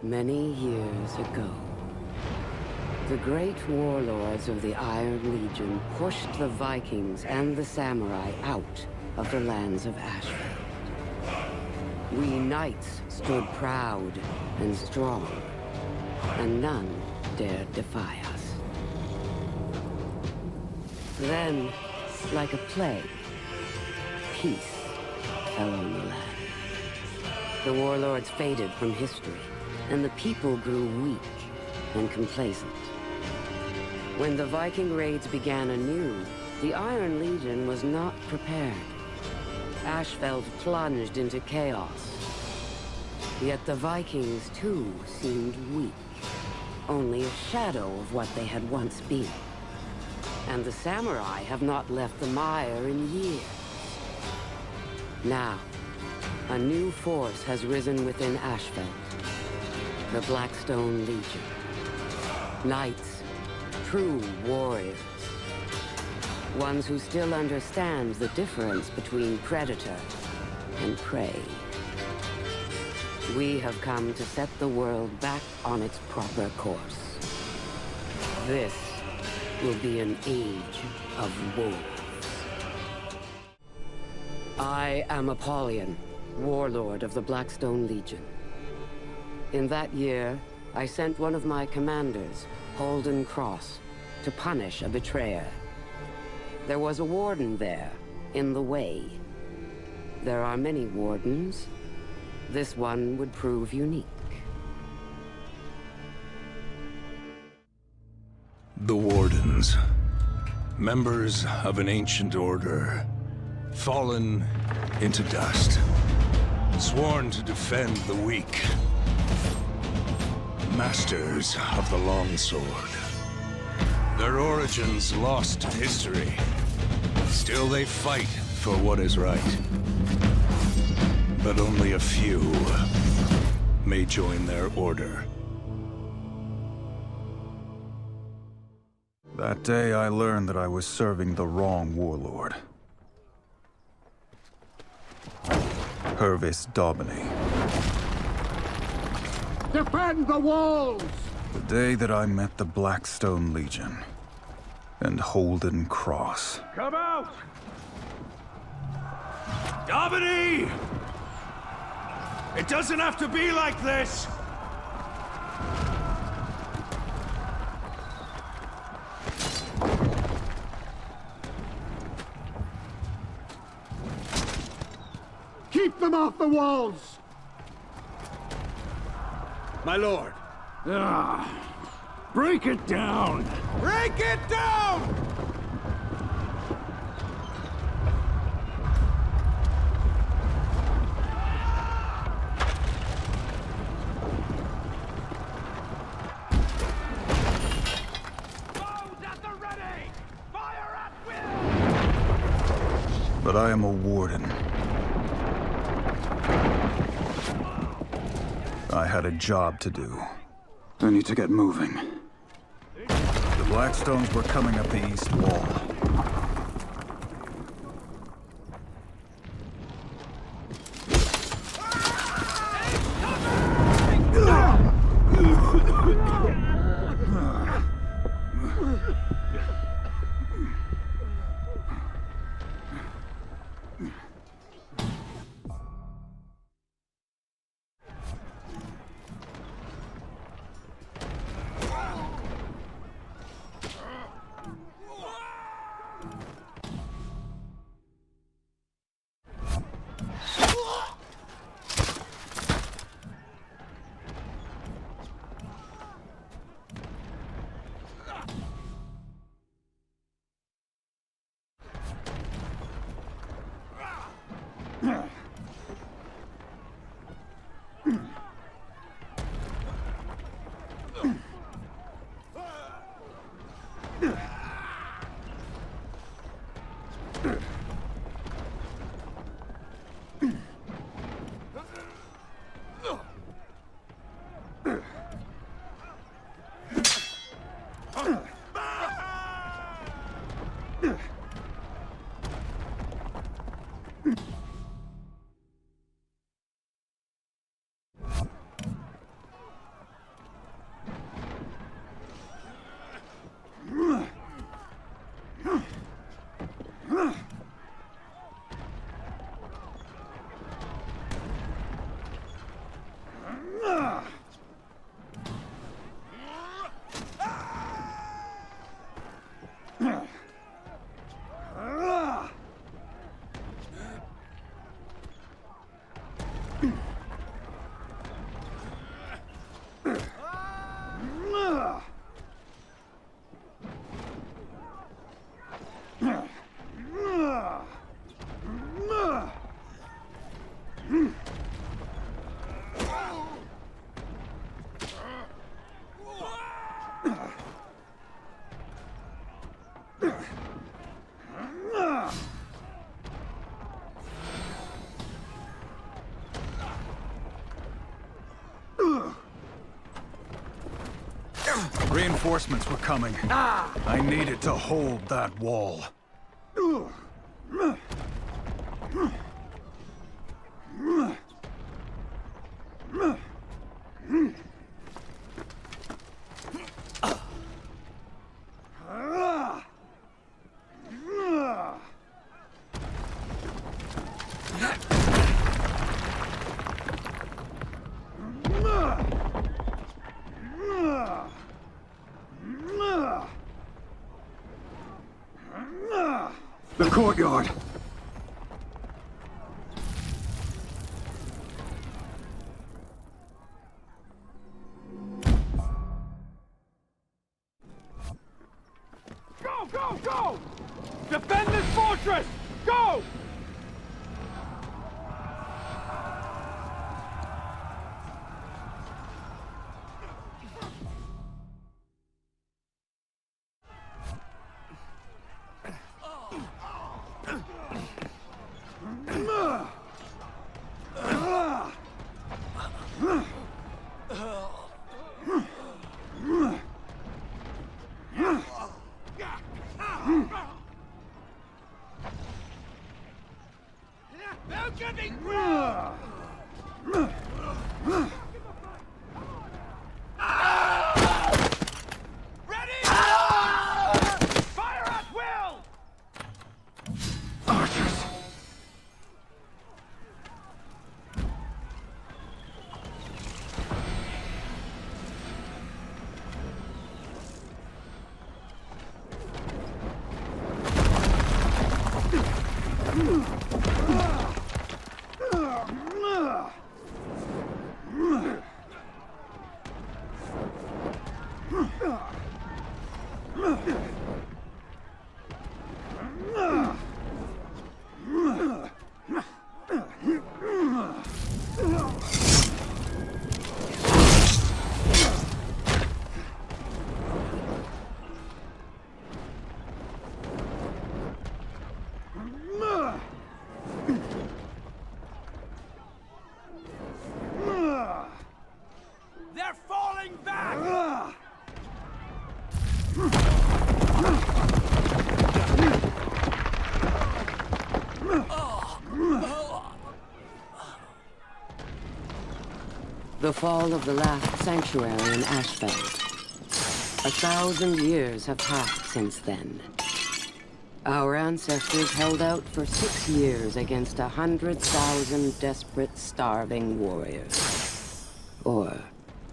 Many years ago, the great warlords of the Iron Legion pushed the Vikings and the samurai out of the lands of Ashfeld. We knights stood proud and strong, and none dared defy us. Then, like a plague, peace fell on the land. The warlords faded from history, and the people grew weak and complacent. When the Viking raids began anew, the Iron Legion was not prepared. Ashfeld plunged into chaos. Yet the Vikings, too, seemed weak. Only a shadow of what they had once been. And the samurai have not left the mire in years. Now, a new force has risen within Ashfeld. The Blackstone Legion. Knights, true warriors. Ones who still understand the difference between predator and prey. We have come to set the world back on its proper course. This will be an age of wolves. I am Apollyon, warlord of the Blackstone Legion. In that year, I sent one of my commanders, Holden Cross, to punish a betrayer. There was a warden there, in the way. There are many wardens. This one would prove unique. The Wardens. Members of an ancient order. Fallen into dust. Sworn to defend the weak. Masters of the longsword. Their origins lost to history. Still they fight for what is right. But only a few may join their order. That day I learned that I was serving the wrong warlord. Purvis Daubeny. Defend the walls! The day that I met the Blackstone Legion and Holden Cross. Come out! Daubeny! It doesn't have to be like this! Keep them off the walls! My lord! Break it down! Break it down! But I am a warden. I had a job to do. I need to get moving. The Blackstones were coming up the east wall. Reinforcements were coming. I needed to hold that wall. The courtyard. Go, go, go! Defend this fortress! Go! They're falling back! The fall of the last sanctuary in Ashfeld. 1,000 years have passed since then. Our ancestors held out for 6 years against 100,000 desperate, starving warriors. Or,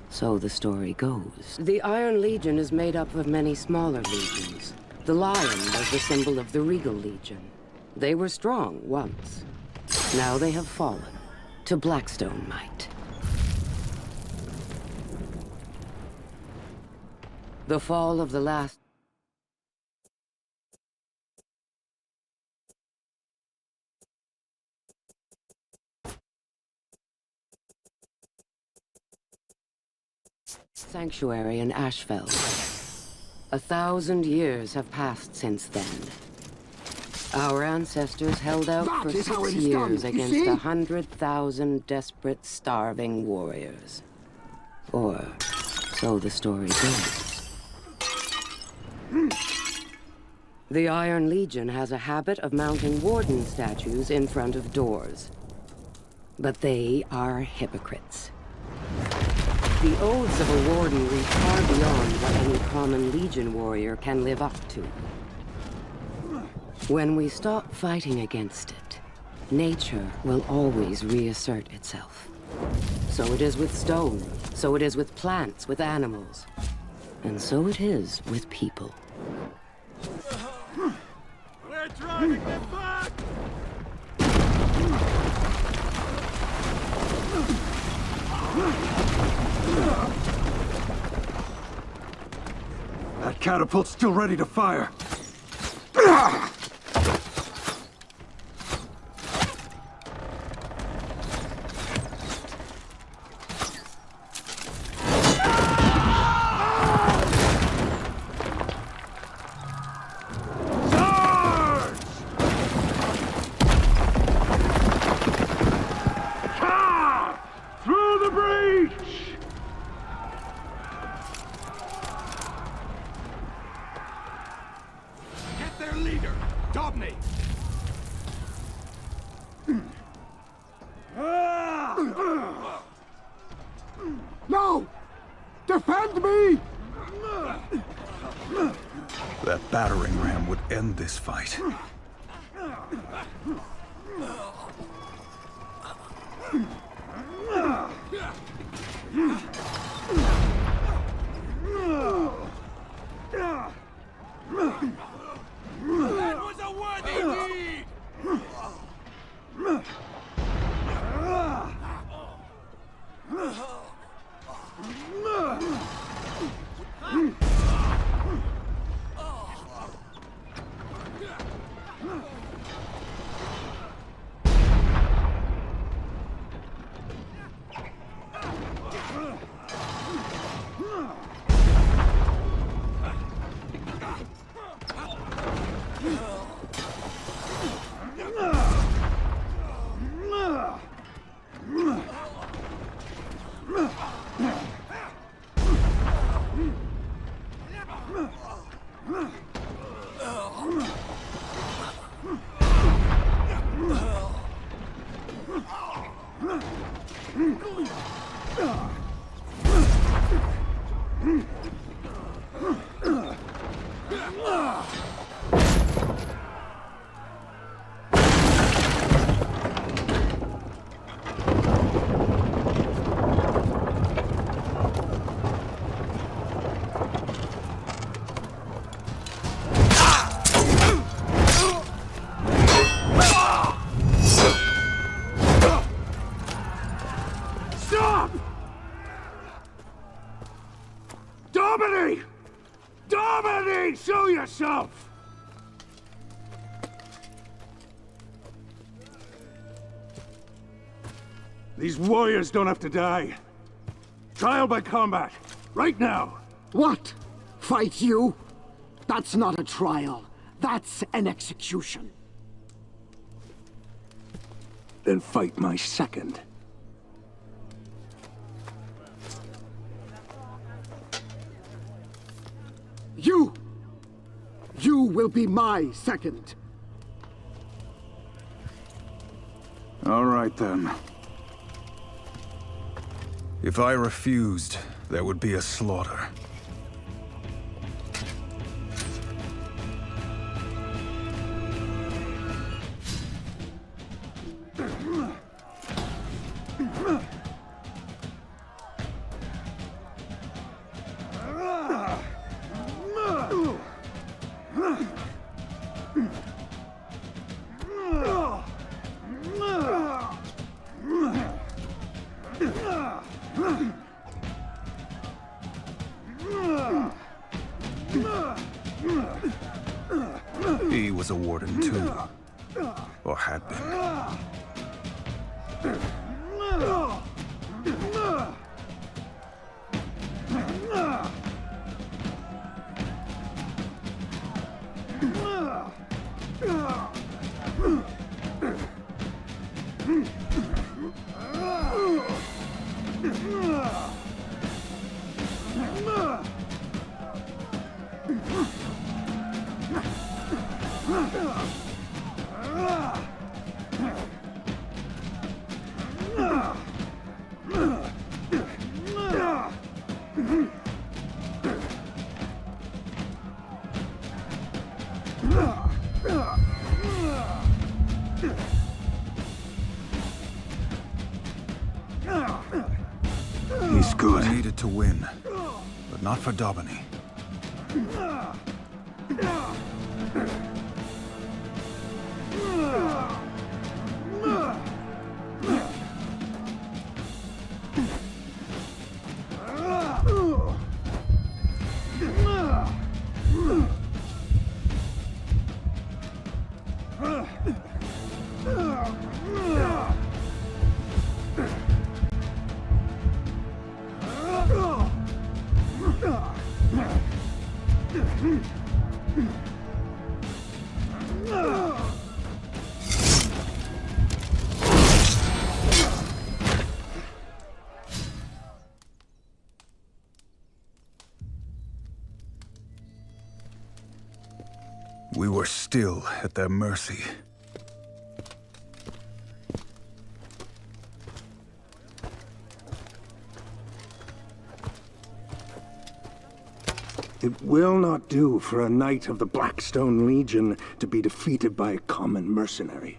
so the story goes. The Iron Legion is made up of many smaller legions. The lion was the symbol of the Regal Legion. They were strong once. Now they have fallen to Blackstone might. The fall of the last... sanctuary in Ashfeld. 1,000 years have passed since then. Our ancestors held out for 6 years against 100,000 desperate, starving warriors. Or, so the story goes. The Iron Legion has a habit of mounting warden statues in front of doors. But they are hypocrites. The oaths of a warden reach far beyond what any common Legion warrior can live up to. When we stop fighting against it, nature will always reassert itself. So it is with stone, so it is with plants, with animals, and so it is with people. We're driving them back! That catapult's still ready to fire. No! Defend me! That battering ram would end this fight. That was a worthy deed! Stop! Domini! Domini! Show yourself! These warriors don't have to die. Trial by combat. Right now. What? Fight you? That's not a trial. That's an execution. Then fight my second. You will be my second. All right, then. If I refused, there would be a slaughter. He was a warden too, or had been. He's good. I needed to win, but not for Daubeny. We were still at their mercy. It will not do for a knight of the Blackstone Legion to be defeated by a common mercenary.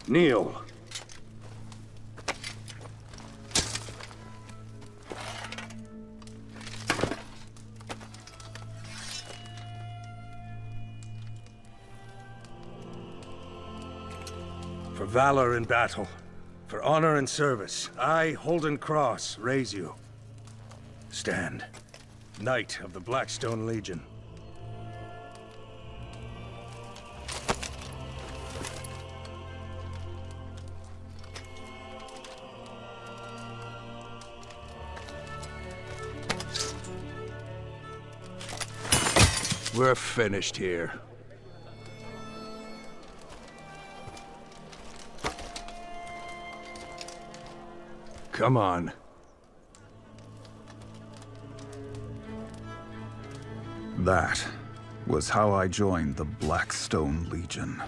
Kneel. For valor in battle, for honor and service, I, Holden Cross, raise you. Stand, Knight of the Blackstone Legion. We're finished here. Come on. That was how I joined the Blackstone Legion.